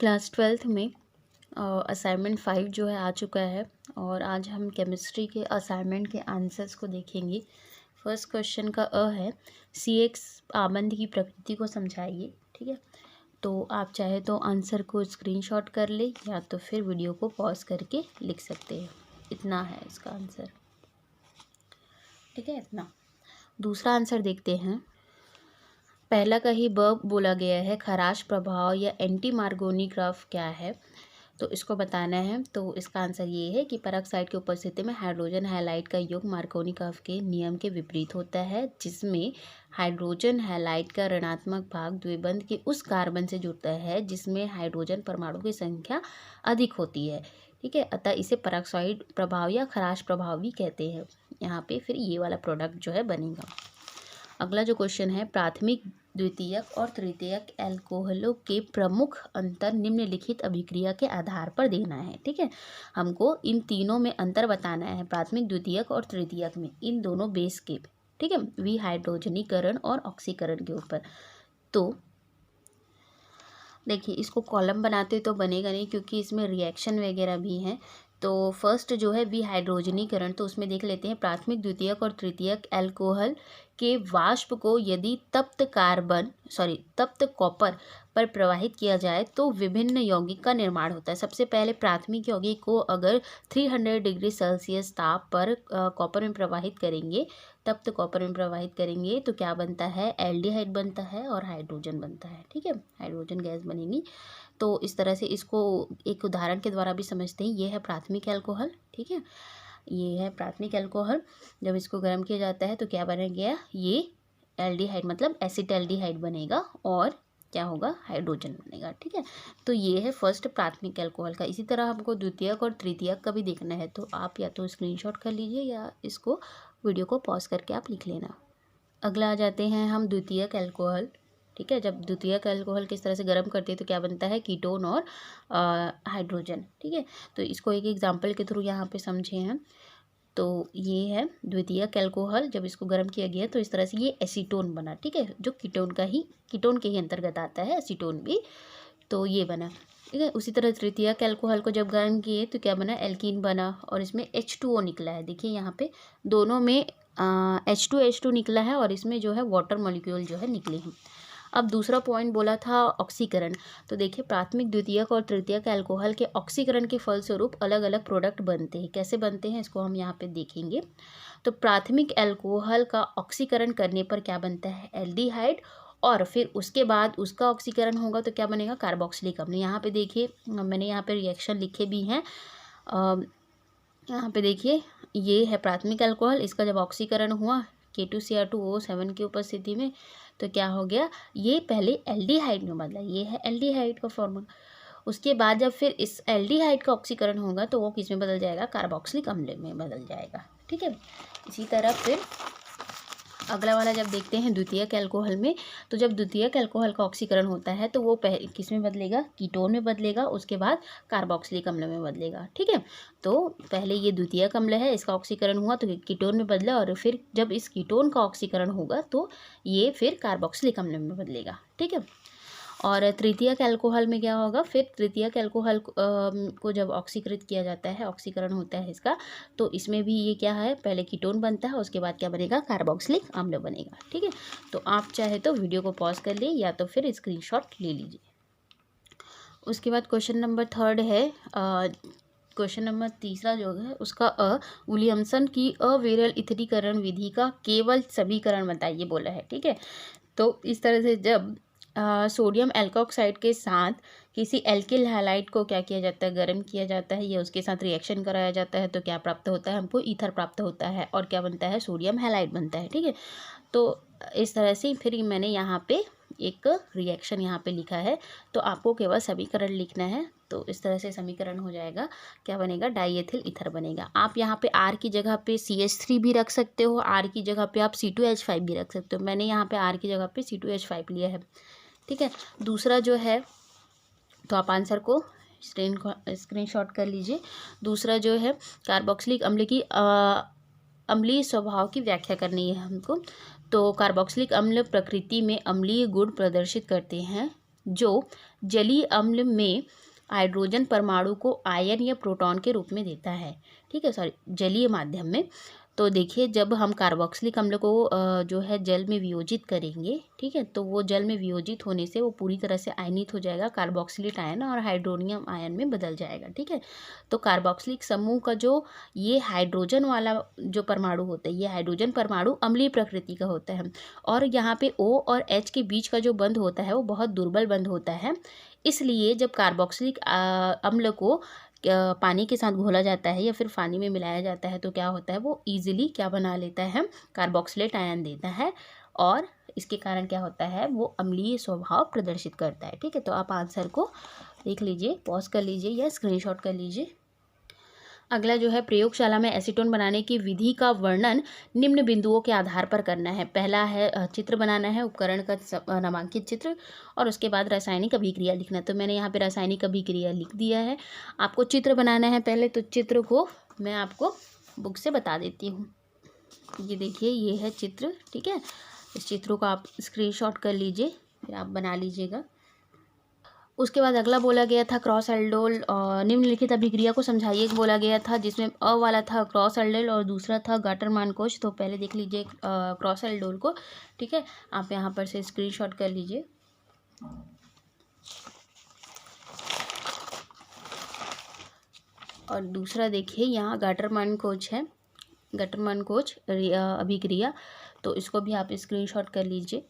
Class 12th में assignment 5 जो है आ चुका है और आज हम केमिस्ट्री के असाइनमेंट के आंसर्स को देखेंगे। फर्स्ट क्वेश्चन का है CX पाबंद की प्रकृति को समझाइए। ठीक है, तो आप चाहे तो आंसर को स्क्रीनशॉट कर ले या तो फिर वीडियो को पॉज करके लिख सकते हैं। इतना है इसका आंसर। ठीक है, इतना। दूसरा आंसर देखते हैं। पहला का ही वर्ब बोला गया है, खराश प्रभाव या एंटी मार्गोनी ग्राफ क्या है, तो इसको बताना है। तो इसका आंसर ये है कि पेरोक्साइड की उपस्थिति में हाइड्रोजन हैलाइड का योग मार्कोनी ग्राफ के नियम के विपरीत होता है, जिसमें हाइड्रोजन हैलाइड का ऋणात्मक भाग द्विबंध के उस कार्बन से जुड़ता है जिसमें हाइड्रोजन परमाणु की संख्या अधिक होती है। ठीक है, अतः इसे पेरोक्साइड प्रभाव या खराश प्रभाव भी कहते हैं। यहाँ पे फिर ये वाला प्रोडक्ट जो है बनेगा। अगला जो क्वेश्चन है, प्राथमिक द्वितीयक और तृतीयक एल्कोहलों के प्रमुख अंतर निम्नलिखित अभिक्रिया के आधार पर देना है। ठीक है, हमको इन तीनों में अंतर बताना है, प्राथमिक द्वितीयक और तृतीयक में, इन दोनों बेस के। ठीक है, विहाइड्रोजनीकरण और ऑक्सीकरण के ऊपर। तो देखिए, इसको कॉलम बनाते तो बनेगा नहीं क्योंकि इसमें रिएक्शन वगैरह भी हैं। तो फर्स्ट जो है विहाइड्रोजनीकरण, तो उसमें देख लेते हैं। प्राथमिक द्वितीयक और तृतीयक एल्कोहल के वाष्प को यदि तप्त कॉपर पर प्रवाहित किया जाए तो विभिन्न यौगिक का निर्माण होता है। सबसे पहले प्राथमिक यौगिक को अगर 300 डिग्री सेल्सियस ताप पर कॉपर में प्रवाहित करेंगे, तप्त कॉपर में प्रवाहित करेंगे तो क्या बनता है, एल्डिहाइड बनता है और हाइड्रोजन बनता है। ठीक है, हाइड्रोजन गैस बनेगी। तो इस तरह से इसको एक उदाहरण के द्वारा भी समझते हैं। ये है प्राथमिक एल्कोहल। ठीक है, ये है प्राथमिक एल्कोहल। जब इसको गर्म किया जाता है तो क्या बनेगा, ये एल्डिहाइड मतलब एसिटल्डिहाइड बनेगा और क्या होगा, हाइड्रोजन बनेगा। ठीक है, तो ये है फर्स्ट प्राथमिक एल्कोहल का। इसी तरह हमको द्वितीयक और तृतीयक का भी देखना है, तो आप या तो स्क्रीनशॉट कर लीजिए या इसको वीडियो को पॉज करके आप लिख लेना। अगला आ जाते हैं हम द्वितीयक एल्कोहल। ठीक है, जब द्वितीयक अल्कोहल किस तरह से गर्म करते हैं तो क्या बनता है, कीटोन और हाइड्रोजन। ठीक है, तो इसको एक एग्जांपल के थ्रू यहाँ पे समझे हैं। तो ये है द्वितीयक अल्कोहल, जब इसको गर्म किया गया तो इस तरह से ये एसीटोन बना। ठीक है, जो कीटोन के ही अंतर्गत आता है, एसीटोन भी। तो ये बना। ठीक है, उसी तरह तृतीयक अल्कोहल को जब गर्म किए तो क्या बना, एल्कीन बना और इसमें H2O निकला है। देखिए यहाँ पे दोनों में H2 निकला है और इसमें जो है वाटर मॉलिक्यूल जो है निकले हैं। अब दूसरा पॉइंट बोला था ऑक्सीकरण। तो देखिए, प्राथमिक द्वितीयक और तृतीयक अल्कोहल के ऑक्सीकरण के फलस्वरूप अलग अलग प्रोडक्ट बनते हैं। कैसे बनते हैं इसको हम यहाँ पे देखेंगे। तो प्राथमिक अल्कोहल का ऑक्सीकरण करने पर क्या बनता है, एल्डिहाइड, और फिर उसके बाद उसका ऑक्सीकरण होगा तो क्या बनेगा, कार्बोक्सिलिक अम्ल। यहाँ पे देखिए, मैंने यहाँ पे रिएक्शन लिखे भी हैं। यहाँ पे देखिए, ये है प्राथमिक अल्कोहल, इसका जब ऑक्सीकरण हुआ K2Cr2O7 की उपस्थिति में तो क्या हो गया, ये पहले एल्डिहाइड में बदला। ये है एल्डिहाइड का फॉर्मूला। उसके बाद जब फिर इस एल्डिहाइड का ऑक्सीकरण होगा तो वो किस में बदल जाएगा, कार्बोक्सिलिक अम्ल में बदल जाएगा। ठीक है, इसी तरह फिर अगला वाला जब देखते हैं द्वितीयक अल्कोहल में, तो जब द्वितीयक अल्कोहल का ऑक्सीकरण होता है तो वो किस में बदलेगा, कीटोन में बदलेगा, उसके बाद कार्बोक्सिलिक अम्ल में बदलेगा। ठीक है, तो पहले ये द्वितीयक अम्ल है, इसका ऑक्सीकरण हुआ तो कीटोन में बदला और फिर जब इस कीटोन का ऑक्सीकरण होगा तो ये फिर कार्बोक्सिलिक अम्ल में बदलेगा। ठीक है, और तृतीयक अल्कोहल में क्या होगा, फिर तृतीयक अल्कोहल को जब ऑक्सीकृत किया जाता है, ऑक्सीकरण होता है इसका, तो इसमें भी ये क्या है, पहले कीटोन बनता है, उसके बाद क्या बनेगा, कार्बोक्सिलिक अम्ल बनेगा। ठीक है, तो आप चाहे तो वीडियो को पॉज कर ले या तो फिर स्क्रीनशॉट ले लीजिए। उसके बाद क्वेश्चन नंबर 3 है, क्वेश्चन नंबर 3 जो है उसका विलियमसन की अविरल इथरीकरण विधि का केवल समीकरण बताइए बोला है। ठीक है, तो इस तरह से जब सोडियम एल्कोक्साइड के साथ किसी एल्किल हैलाइड को क्या किया जाता है, गर्म किया जाता है या उसके साथ रिएक्शन कराया जाता है तो क्या प्राप्त होता है, हमको ईथर प्राप्त होता है और क्या बनता है, सोडियम हैलाइड बनता है। ठीक है, तो इस तरह से फिर मैंने यहाँ पे एक रिएक्शन यहाँ पे लिखा है, तो आपको केवल समीकरण लिखना है। तो इस तरह से समीकरण हो जाएगा, क्या बनेगा, डाईएथिल ईथर बनेगा। आप यहाँ पे R की जगह पे CH3 भी रख सकते हो, R की जगह पे आप C2H5 भी रख सकते हो। मैंने यहाँ पे R की जगह पे C2H5 लिया है। ठीक है, दूसरा जो है, तो आप आंसर को स्क्रीनशॉट कर लीजिए। दूसरा जो है, कार्बोक्सिलिक अम्ल की अम्लीय स्वभाव की व्याख्या करनी है हमको। तो कार्बोक्सिलिक अम्ल प्रकृति में अम्लीय गुण प्रदर्शित करते हैं जो जलीय अम्ल में हाइड्रोजन परमाणु को आयन या प्रोटॉन के रूप में देता है। ठीक है, सॉरी, जलीय माध्यम में। तो देखिए, जब हम कार्बोक्सिलिक अम्ल को जो है जल में वियोजित करेंगे, ठीक है, तो वो जल में वियोजित होने से वो पूरी तरह से आयनित हो जाएगा, कार्बोक्सिलेट आयन और हाइड्रोनियम आयन में बदल जाएगा। ठीक है, तो कार्बोक्सिलिक समूह का जो ये हाइड्रोजन वाला जो परमाणु होता है, ये हाइड्रोजन परमाणु अम्लीय प्रकृति का होता है, और यहाँ पे O और H के बीच का जो बंध होता है वो बहुत दुर्बल बंध होता है। इसलिए जब कार्बोक्सिलिक अम्ल को पानी के साथ घोला जाता है या फिर पानी में मिलाया जाता है तो क्या होता है, वो ईजिली क्या बना लेता है, कार्बोक्सिलेट आयन देता है, और इसके कारण क्या होता है, वो अम्लीय स्वभाव प्रदर्शित करता है। ठीक है, तो आप आंसर को देख लीजिए, पॉज कर लीजिए या स्क्रीनशॉट कर लीजिए। अगला जो है, प्रयोगशाला में एसीटोन बनाने की विधि का वर्णन निम्न बिंदुओं के आधार पर करना है। पहला है चित्र बनाना है, उपकरण का नामांकित चित्र, और उसके बाद रासायनिक अभिक्रिया लिखना। तो मैंने यहाँ पे रासायनिक अभिक्रिया लिख दिया है। आपको चित्र बनाना है पहले, तो चित्र को मैं आपको बुक से बता देती हूँ। ये देखिए, ये है चित्र। ठीक है, इस चित्रों को आप स्क्रीनशॉट कर लीजिए, फिर आप बना लीजिएगा। उसके बाद अगला बोला गया था क्रॉस एल्डोल निम्नलिखित अभिक्रिया को समझाइए बोला गया था, जिसमें अ वाला था क्रॉस एल्डोल और दूसरा था गाटरमान कोश। तो पहले देख लीजिए क्रॉस एल्डोल को। ठीक है, आप यहाँ पर से स्क्रीनशॉट कर लीजिए। और दूसरा देखिए, यहाँ गाटरमान कोच है, गाटरमान कोच अभिक्रिया, तो इसको भी आप स्क्रीनशॉट कर लीजिए।